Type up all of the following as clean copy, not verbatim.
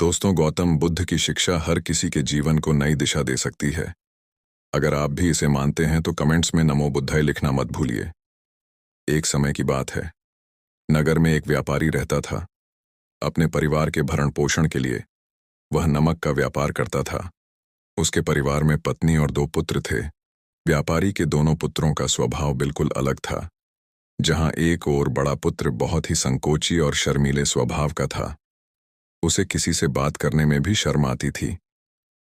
दोस्तों, गौतम बुद्ध की शिक्षा हर किसी के जीवन को नई दिशा दे सकती है। अगर आप भी इसे मानते हैं तो कमेंट्स में नमो बुद्धाय लिखना मत भूलिए। एक समय की बात है। नगर में एक व्यापारी रहता था। अपने परिवार के भरण पोषण के लिए वह नमक का व्यापार करता था। उसके परिवार में पत्नी और 2 पुत्र थे। व्यापारी के दोनों पुत्रों का स्वभाव बिल्कुल अलग था। जहां एक ओर बड़ा पुत्र बहुत ही संकोची और शर्मीले स्वभाव का था, उसे किसी से बात करने में भी शर्म आती थी।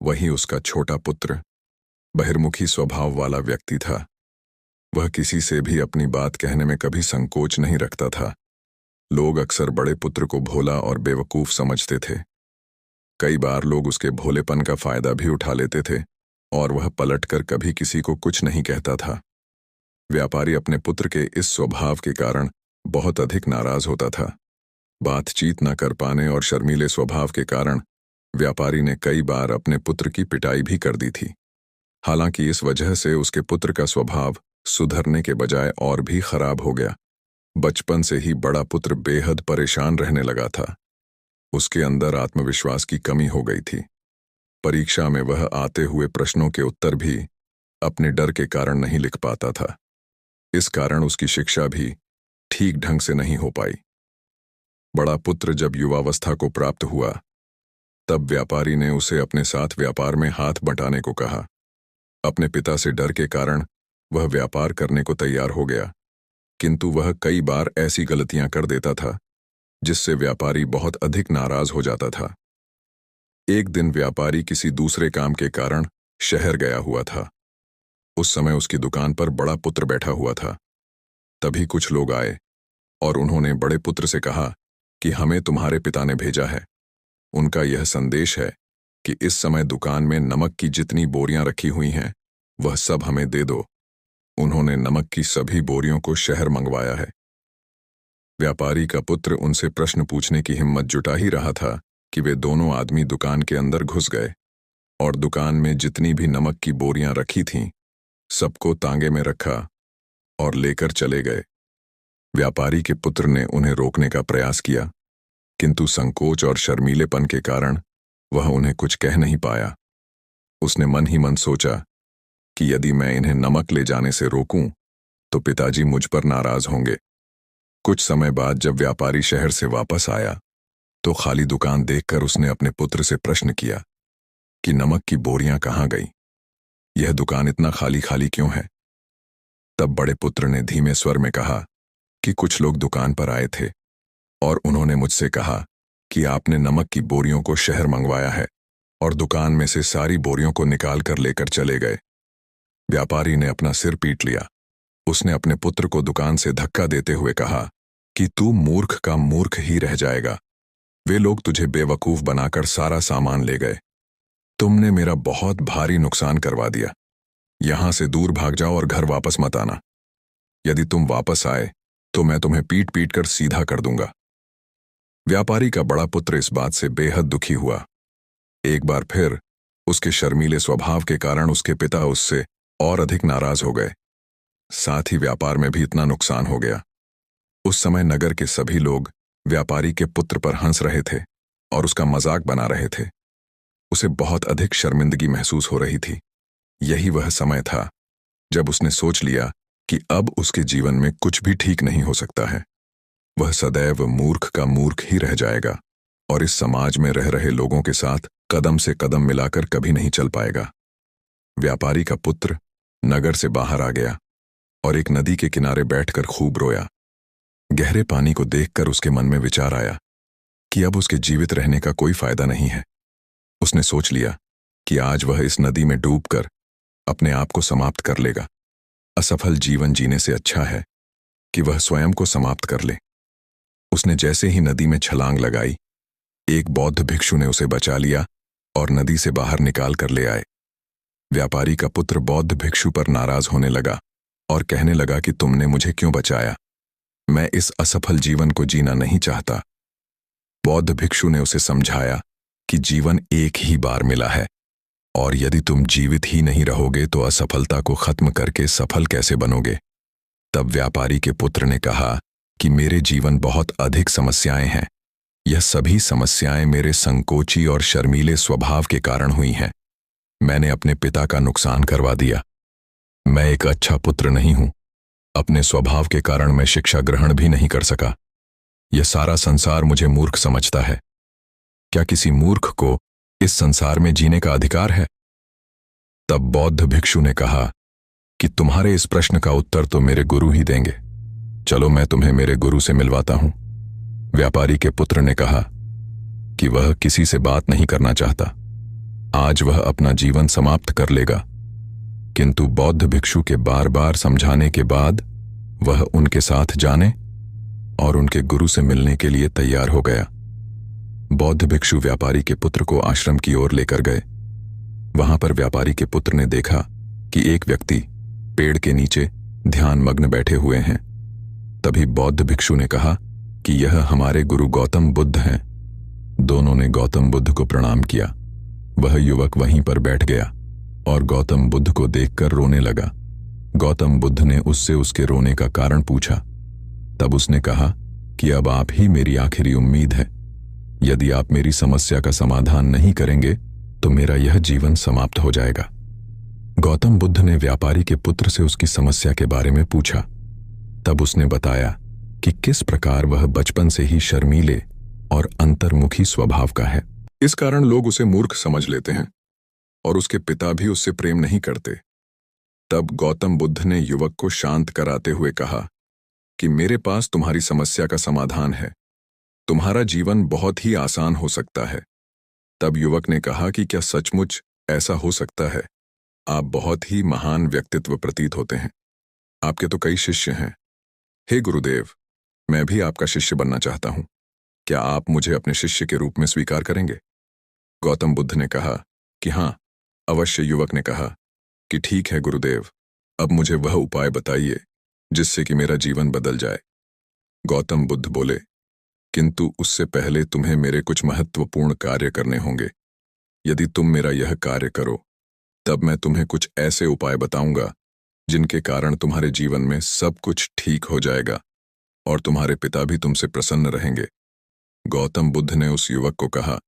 वहीं उसका छोटा पुत्र बहिर्मुखी स्वभाव वाला व्यक्ति था। वह किसी से भी अपनी बात कहने में कभी संकोच नहीं रखता था। लोग अक्सर बड़े पुत्र को भोला और बेवकूफ समझते थे। कई बार लोग उसके भोलेपन का फायदा भी उठा लेते थे और वह पलटकर कभी किसी को कुछ नहीं कहता था। व्यापारी अपने पुत्र के इस स्वभाव के कारण बहुत अधिक नाराज होता था। बातचीत न कर पाने और शर्मीले स्वभाव के कारण व्यापारी ने कई बार अपने पुत्र की पिटाई भी कर दी थी। हालांकि इस वजह से उसके पुत्र का स्वभाव सुधरने के बजाय और भी खराब हो गया। बचपन से ही बड़ा पुत्र बेहद परेशान रहने लगा था। उसके अंदर आत्मविश्वास की कमी हो गई थी। परीक्षा में वह आते हुए प्रश्नों के उत्तर भी अपने डर के कारण नहीं लिख पाता था। इस कारण उसकी शिक्षा भी ठीक ढंग से नहीं हो पाई। बड़ा पुत्र जब युवावस्था को प्राप्त हुआ, तब व्यापारी ने उसे अपने साथ व्यापार में हाथ बंटाने को कहा। अपने पिता से डर के कारण वह व्यापार करने को तैयार हो गया, किंतु वह कई बार ऐसी गलतियां कर देता था जिससे व्यापारी बहुत अधिक नाराज हो जाता था। एक दिन व्यापारी किसी दूसरे काम के कारण शहर गया हुआ था। उस समय उसकी दुकान पर बड़ा पुत्र बैठा हुआ था। तभी कुछ लोग आए और उन्होंने बड़े पुत्र से कहा कि हमें तुम्हारे पिता ने भेजा है। उनका यह संदेश है कि इस समय दुकान में नमक की जितनी बोरियां रखी हुई हैं, वह सब हमें दे दो। उन्होंने नमक की सभी बोरियों को शहर मंगवाया है। व्यापारी का पुत्र उनसे प्रश्न पूछने की हिम्मत जुटा ही रहा था कि वे दोनों आदमी दुकान के अंदर घुस गए और दुकान में जितनी भी नमक की बोरियां रखी थीं, सबको तांगे में रखा और लेकर चले गए। व्यापारी के पुत्र ने उन्हें रोकने का प्रयास किया, किंतु संकोच और शर्मीलेपन के कारण वह उन्हें कुछ कह नहीं पाया। उसने मन ही मन सोचा कि यदि मैं इन्हें नमक ले जाने से रोकूं, तो पिताजी मुझ पर नाराज होंगे। कुछ समय बाद जब व्यापारी शहर से वापस आया, तो खाली दुकान देखकर उसने अपने पुत्र से प्रश्न किया कि नमक की बोरियां कहाँ गई? यह दुकान इतना खाली खाली क्यों है? तब बड़े पुत्र ने धीमे स्वर में कहा कि कुछ लोग दुकान पर आए थे और उन्होंने मुझसे कहा कि आपने नमक की बोरियों को शहर मंगवाया है, और दुकान में से सारी बोरियों को निकाल कर लेकर चले गए। व्यापारी ने अपना सिर पीट लिया। उसने अपने पुत्र को दुकान से धक्का देते हुए कहा कि तू मूर्ख का मूर्ख ही रह जाएगा। वे लोग तुझे बेवकूफ बनाकर सारा सामान ले गए। तुमने मेरा बहुत भारी नुकसान करवा दिया। यहां से दूर भाग जाओ और घर वापस मत आना। यदि तुम वापस आए तो मैं तुम्हें पीट पीट कर सीधा कर दूंगा। व्यापारी का बड़ा पुत्र इस बात से बेहद दुखी हुआ। एक बार फिर उसके शर्मीले स्वभाव के कारण उसके पिता उससे और अधिक नाराज हो गए। साथ ही व्यापार में भी इतना नुकसान हो गया। उस समय नगर के सभी लोग व्यापारी के पुत्र पर हंस रहे थे और उसका मजाक बना रहे थे। उसे बहुत अधिक शर्मिंदगी महसूस हो रही थी। यही वह समय था जब उसने सोच लिया कि अब उसके जीवन में कुछ भी ठीक नहीं हो सकता है। वह सदैव मूर्ख का मूर्ख ही रह जाएगा और इस समाज में रह रहे लोगों के साथ कदम से कदम मिलाकर कभी नहीं चल पाएगा। व्यापारी का पुत्र नगर से बाहर आ गया और एक नदी के किनारे बैठकर खूब रोया। गहरे पानी को देखकर उसके मन में विचार आया कि अब उसके जीवित रहने का कोई फायदा नहीं है। उसने सोच लिया कि आज वह इस नदी में डूबकर अपने आप को समाप्त कर लेगा। असफल जीवन जीने से अच्छा है कि वह स्वयं को समाप्त कर ले। उसने जैसे ही नदी में छलांग लगाई, एक बौद्ध भिक्षु ने उसे बचा लिया और नदी से बाहर निकाल कर ले आए। व्यापारी का पुत्र बौद्ध भिक्षु पर नाराज होने लगा और कहने लगा कि तुमने मुझे क्यों बचाया? मैं इस असफल जीवन को जीना नहीं चाहता। बौद्ध भिक्षु ने उसे समझाया कि जीवन एक ही बार मिला है और यदि तुम जीवित ही नहीं रहोगे तो असफलता को खत्म करके सफल कैसे बनोगे? तब व्यापारी के पुत्र ने कहा कि मेरे जीवन बहुत अधिक समस्याएं हैं यह सभी समस्याएं मेरे संकोची और शर्मीले स्वभाव के कारण हुई हैं। मैंने अपने पिता का नुकसान करवा दिया। मैं एक अच्छा पुत्र नहीं हूं। अपने स्वभाव के कारण मैं शिक्षा ग्रहण भी नहीं कर सका। यह सारा संसार मुझे मूर्ख समझता है। क्या किसी मूर्ख को इस संसार में जीने का अधिकार है? तब बौद्ध भिक्षु ने कहा कि तुम्हारे इस प्रश्न का उत्तर तो मेरे गुरु ही देंगे। चलो मैं तुम्हें मेरे गुरु से मिलवाता हूं। व्यापारी के पुत्र ने कहा कि वह किसी से बात नहीं करना चाहता। आज वह अपना जीवन समाप्त कर लेगा। किंतु बौद्ध भिक्षु के बार बार समझाने के बाद वह उनके साथ जाने और उनके गुरु से मिलने के लिए तैयार हो गया। बौद्ध भिक्षु व्यापारी के पुत्र को आश्रम की ओर लेकर गए। वहां पर व्यापारी के पुत्र ने देखा कि एक व्यक्ति पेड़ के नीचे ध्यान मग्न बैठे हुए हैं। तभी बौद्ध भिक्षु ने कहा कि यह हमारे गुरु गौतम बुद्ध हैं। दोनों ने गौतम बुद्ध को प्रणाम किया। वह युवक वहीं पर बैठ गया और गौतम बुद्ध को देखकर रोने लगा। गौतम बुद्ध ने उससे उसके रोने का कारण पूछा। तब उसने कहा कि अब आप ही मेरी आखिरी उम्मीद है। यदि आप मेरी समस्या का समाधान नहीं करेंगे तो मेरा यह जीवन समाप्त हो जाएगा। गौतम बुद्ध ने व्यापारी के पुत्र से उसकी समस्या के बारे में पूछा। तब उसने बताया कि किस प्रकार वह बचपन से ही शर्मीले और अंतर्मुखी स्वभाव का है। इस कारण लोग उसे मूर्ख समझ लेते हैं और उसके पिता भी उससे प्रेम नहीं करते। तब गौतम बुद्ध ने युवक को शांत कराते हुए कहा कि मेरे पास तुम्हारी समस्या का समाधान है। तुम्हारा जीवन बहुत ही आसान हो सकता है। तब युवक ने कहा कि क्या सचमुच ऐसा हो सकता है? आप बहुत ही महान व्यक्तित्व प्रतीत होते हैं। आपके तो कई शिष्य हैं। हे गुरुदेव, मैं भी आपका शिष्य बनना चाहता हूं। क्या आप मुझे अपने शिष्य के रूप में स्वीकार करेंगे? गौतम बुद्ध ने कहा कि हां, अवश्य। युवक ने कहा कि ठीक है गुरुदेव, अब मुझे वह उपाय बताइए जिससे कि मेरा जीवन बदल जाए। गौतम बुद्ध बोले, किंतु उससे पहले तुम्हें मेरे कुछ महत्वपूर्ण कार्य करने होंगे। यदि तुम मेरा यह कार्य करो तब मैं तुम्हें कुछ ऐसे उपाय बताऊंगा जिनके कारण तुम्हारे जीवन में सब कुछ ठीक हो जाएगा और तुम्हारे पिता भी तुमसे प्रसन्न रहेंगे। गौतम बुद्ध ने उस युवक को कहा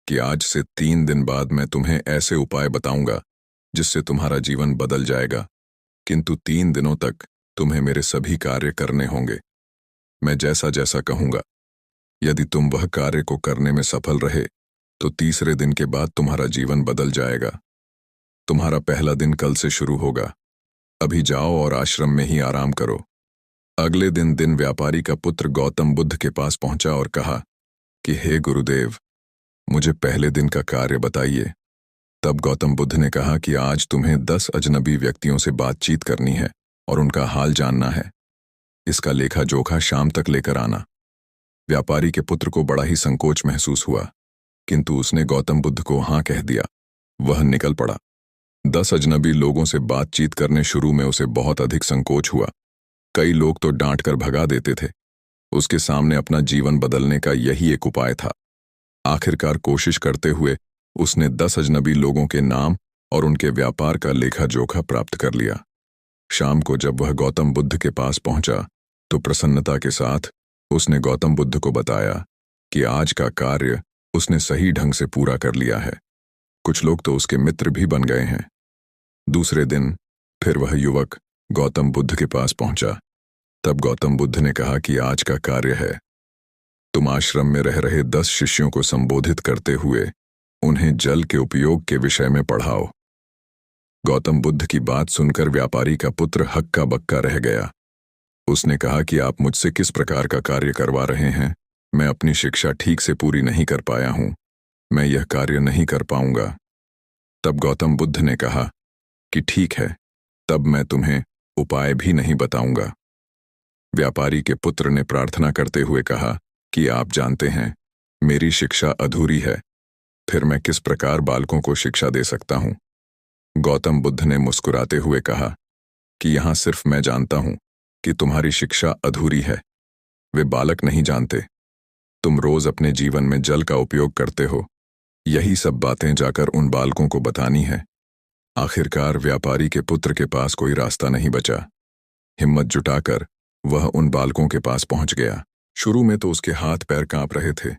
कि आज से 3 दिन बाद मैं तुम्हें ऐसे उपाय बताऊंगा जिससे तुम्हारा जीवन बदल जाएगा, किंतु 3 दिनों तक तुम्हें मेरे सभी कार्य करने होंगे। मैं जैसा जैसा कहूंगा, यदि तुम वह कार्य को करने में सफल रहे तो तीसरे दिन के बाद तुम्हारा जीवन बदल जाएगा। तुम्हारा पहला दिन कल से शुरू होगा। अभी जाओ और आश्रम में ही आराम करो। अगले दिन व्यापारी का पुत्र गौतम बुद्ध के पास पहुंचा और कहा कि हे गुरुदेव, मुझे पहले दिन का कार्य बताइए। तब गौतम बुद्ध ने कहा कि आज तुम्हें 10 अजनबी व्यक्तियों से बातचीत करनी है और उनका हाल जानना है। इसका लेखा जोखा शाम तक लेकर आना। व्यापारी के पुत्र को बड़ा ही संकोच महसूस हुआ, किंतु उसने गौतम बुद्ध को हाँ कह दिया। वह निकल पड़ा। 10 अजनबी लोगों से बातचीत करने शुरू में उसे बहुत अधिक संकोच हुआ। कई लोग तो डांट कर भगा देते थे। उसके सामने अपना जीवन बदलने का यही एक उपाय था। आखिरकार कोशिश करते हुए उसने 10 अजनबी लोगों के नाम और उनके व्यापार का लेखा जोखा प्राप्त कर लिया। शाम को जब वह गौतम बुद्ध के पास पहुंचा तो प्रसन्नता के साथ उसने गौतम बुद्ध को बताया कि आज का कार्य उसने सही ढंग से पूरा कर लिया है। कुछ लोग तो उसके मित्र भी बन गए हैं। दूसरे दिन फिर वह युवक गौतम बुद्ध के पास पहुंचा। तब गौतम बुद्ध ने कहा कि आज का कार्य है, तुम आश्रम में रह रहे 10 शिष्यों को संबोधित करते हुए उन्हें जल के उपयोग के विषय में पढ़ाओ। गौतम बुद्ध की बात सुनकर व्यापारी का पुत्र हक्का बक्का रह गया। उसने कहा कि आप मुझसे किस प्रकार का कार्य करवा रहे हैं? मैं अपनी शिक्षा ठीक से पूरी नहीं कर पाया हूं। मैं यह कार्य नहीं कर पाऊंगा। तब गौतम बुद्ध ने कहा कि ठीक है, तब मैं तुम्हें उपाय भी नहीं बताऊंगा। व्यापारी के पुत्र ने प्रार्थना करते हुए कहा कि आप जानते हैं, मेरी शिक्षा अधूरी है, फिर मैं किस प्रकार बालकों को शिक्षा दे सकता हूं? गौतम बुद्ध ने मुस्कुराते हुए कहा कि यहां सिर्फ मैं जानता हूं कि तुम्हारी शिक्षा अधूरी है। वे बालक नहीं जानते। तुम रोज अपने जीवन में जल का उपयोग करते हो। यही सब बातें जाकर उन बालकों को बतानी है। आखिरकार व्यापारी के पुत्र के पास कोई रास्ता नहीं बचा। हिम्मत जुटाकर वह उन बालकों के पास पहुंच गया। शुरू में तो उसके हाथ पैर कांप रहे थे,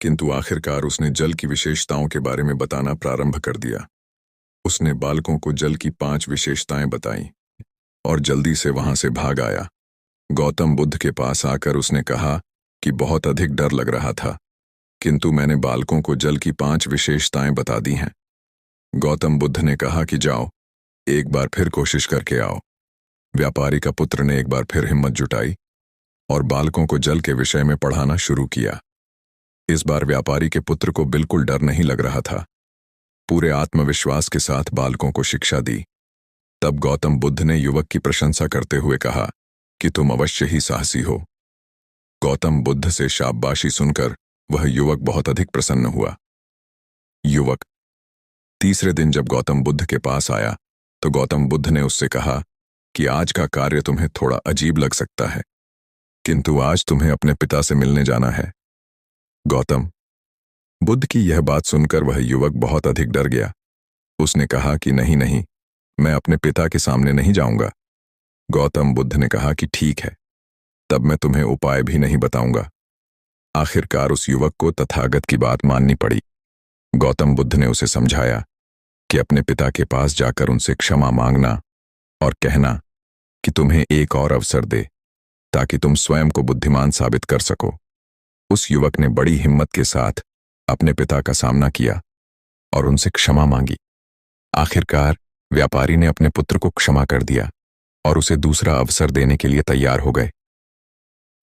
किंतु आखिरकार उसने जल की विशेषताओं के बारे में बताना प्रारंभ कर दिया। उसने बालकों को जल की 5 विशेषताएं बताई और जल्दी से वहां से भाग आया। गौतम बुद्ध के पास आकर उसने कहा कि बहुत अधिक डर लग रहा था, किंतु मैंने बालकों को जल की 5 विशेषताएं बता दी हैं। गौतम बुद्ध ने कहा कि जाओ, एक बार फिर कोशिश करके आओ। व्यापारी का पुत्र ने एक बार फिर हिम्मत जुटाई और बालकों को जल के विषय में पढ़ाना शुरू किया। इस बार व्यापारी के पुत्र को बिल्कुल डर नहीं लग रहा था। पूरे आत्मविश्वास के साथ बालकों को शिक्षा दी। तब गौतम बुद्ध ने युवक की प्रशंसा करते हुए कहा कि तुम अवश्य ही साहसी हो। गौतम बुद्ध से शाबाशी सुनकर वह युवक बहुत अधिक प्रसन्न हुआ। युवक तीसरे दिन जब गौतम बुद्ध के पास आया तो गौतम बुद्ध ने उससे कहा कि आज का कार्य तुम्हें थोड़ा अजीब लग सकता है, किंतु आज तुम्हें अपने पिता से मिलने जाना है। गौतम बुद्ध की यह बात सुनकर वह युवक बहुत अधिक डर गया। उसने कहा कि नहीं नहीं, मैं अपने पिता के सामने नहीं जाऊंगा। गौतम बुद्ध ने कहा कि ठीक है, तब मैं तुम्हें उपाय भी नहीं बताऊंगा। आखिरकार उस युवक को तथागत की बात माननी पड़ी। गौतम बुद्ध ने उसे समझाया कि अपने पिता के पास जाकर उनसे क्षमा मांगना और कहना कि तुम्हें एक और अवसर दे ताकि तुम स्वयं को बुद्धिमान साबित कर सको। उस युवक ने बड़ी हिम्मत के साथ अपने पिता का सामना किया और उनसे क्षमा मांगी। आखिरकार व्यापारी ने अपने पुत्र को क्षमा कर दिया और उसे दूसरा अवसर देने के लिए तैयार हो गए।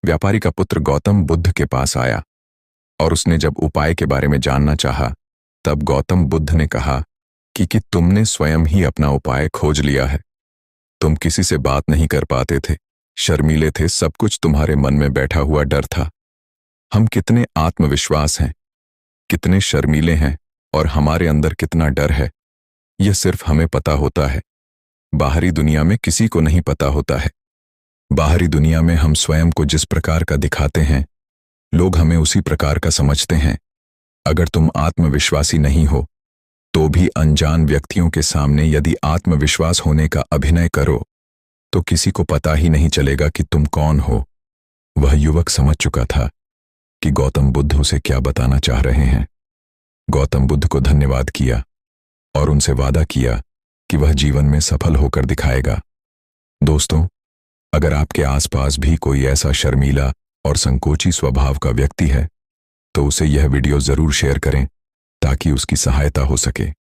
व्यापारी का पुत्र गौतम बुद्ध के पास आया और उसने जब उपाय के बारे में जानना चाहा, तब गौतम बुद्ध ने कहा कि तुमने स्वयं ही अपना उपाय खोज लिया है। तुम किसी से बात नहीं कर पाते थे, शर्मीले थे, सब कुछ तुम्हारे मन में बैठा हुआ डर था। हम कितने आत्मविश्वास हैं, कितने शर्मीले हैं और हमारे अंदर कितना डर है, यह सिर्फ हमें पता होता है। बाहरी दुनिया में किसी को नहीं पता होता है। बाहरी दुनिया में हम स्वयं को जिस प्रकार का दिखाते हैं, लोग हमें उसी प्रकार का समझते हैं। अगर तुम आत्मविश्वासी नहीं हो तो भी अनजान व्यक्तियों के सामने यदि आत्मविश्वास होने का अभिनय करो तो किसी को पता ही नहीं चलेगा कि तुम कौन हो। वह युवक समझ चुका था कि गौतम बुद्ध उसे क्या बताना चाह रहे हैं। गौतम बुद्ध को धन्यवाद किया और उनसे वादा किया कि वह जीवन में सफल होकर दिखाएगा। दोस्तों, अगर आपके आसपास भी कोई ऐसा शर्मीला और संकोची स्वभाव का व्यक्ति है तो उसे यह वीडियो जरूर शेयर करें ताकि उसकी सहायता हो सके।